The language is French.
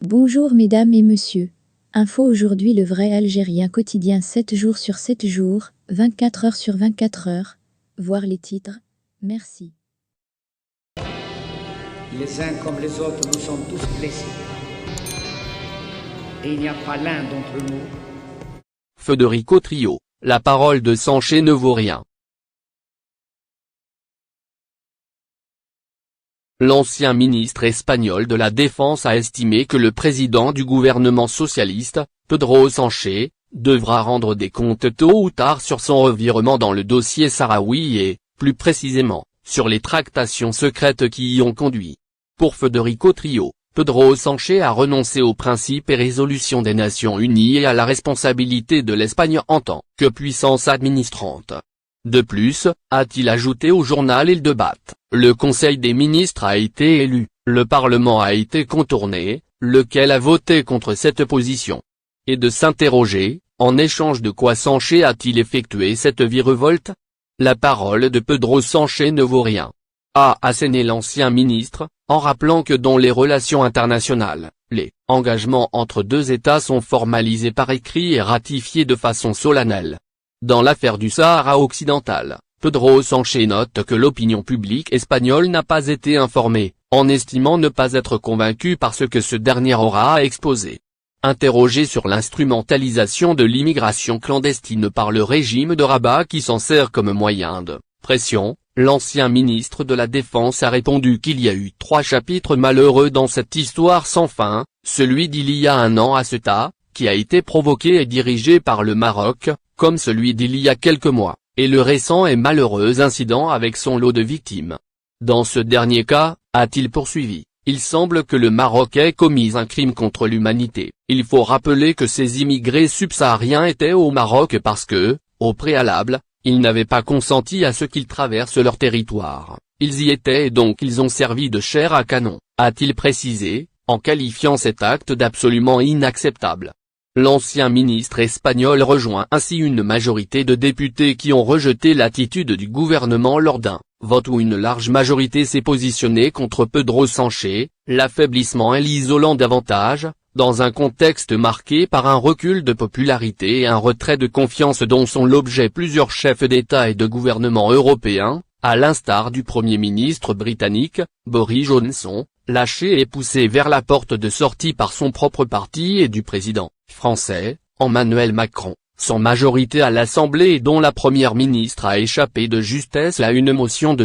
Bonjour mesdames et messieurs. Info aujourd'hui le vrai algérien quotidien 7 jours sur 7 jours, 24 heures sur 24 heures. Voir les titres. Merci. Les uns comme les autres, nous sommes tous blessés. Et il n'y a pas l'un d'entre nous. Federico Trio, la parole de Sanché ne vaut rien. L'ancien ministre espagnol de la Défense a estimé que le président du gouvernement socialiste, Pedro Sanché, devra rendre des comptes tôt ou tard sur son revirement dans le dossier sahraoui et, plus précisément, sur les tractations secrètes qui y ont conduit. Pour Federico Trio, Pedro Sanché a renoncé aux principes et résolutions des Nations Unies et à la responsabilité de l'Espagne en tant que puissance administrante. De plus, a-t-il ajouté au journal Il Debat, le Conseil des ministres a été élu, le Parlement a été contourné, lequel a voté contre cette position. Et de s'interroger, en échange de quoi Sanché a-t-il effectué cette virevolte? La parole de Pedro Sanché ne vaut rien, a asséné l'ancien ministre, en rappelant que dans les relations internationales, les engagements entre deux États sont formalisés par écrit et ratifiés de façon solennelle. Dans l'affaire du Sahara occidental, Pedro Sanché note que l'opinion publique espagnole n'a pas été informée, en estimant ne pas être convaincue par ce que ce dernier aura exposé. Interrogé sur l'instrumentalisation de l'immigration clandestine par le régime de Rabat qui s'en sert comme moyen de pression, l'ancien ministre de la Défense a répondu qu'il y a eu 3 chapitres malheureux dans cette histoire sans fin, celui d'il y a un an à Ceuta, qui a été provoqué et dirigé par le Maroc, comme celui d'il y a quelques mois, et le récent et malheureux incident avec son lot de victimes. Dans ce dernier cas, a-t-il poursuivi, il semble que le Maroc ait commis un crime contre l'humanité. Il faut rappeler que ces immigrés subsahariens étaient au Maroc parce que, au préalable, ils n'avaient pas consenti à ce qu'ils traversent leur territoire. Ils y étaient et donc ils ont servi de chair à canon, a-t-il précisé, en qualifiant cet acte d'absolument inacceptable. L'ancien ministre espagnol rejoint ainsi une majorité de députés qui ont rejeté l'attitude du gouvernement lors d'un vote où une large majorité s'est positionnée contre Pedro Sanché, l'affaiblissement et l'isolant davantage, dans un contexte marqué par un recul de popularité et un retrait de confiance dont sont l'objet plusieurs chefs d'État et de gouvernement européens, à l'instar du Premier ministre britannique, Boris Johnson, lâché et poussé vers la porte de sortie par son propre parti et du président français, Emmanuel Macron, sans majorité à l'Assemblée et dont la première ministre a échappé de justesse à une motion de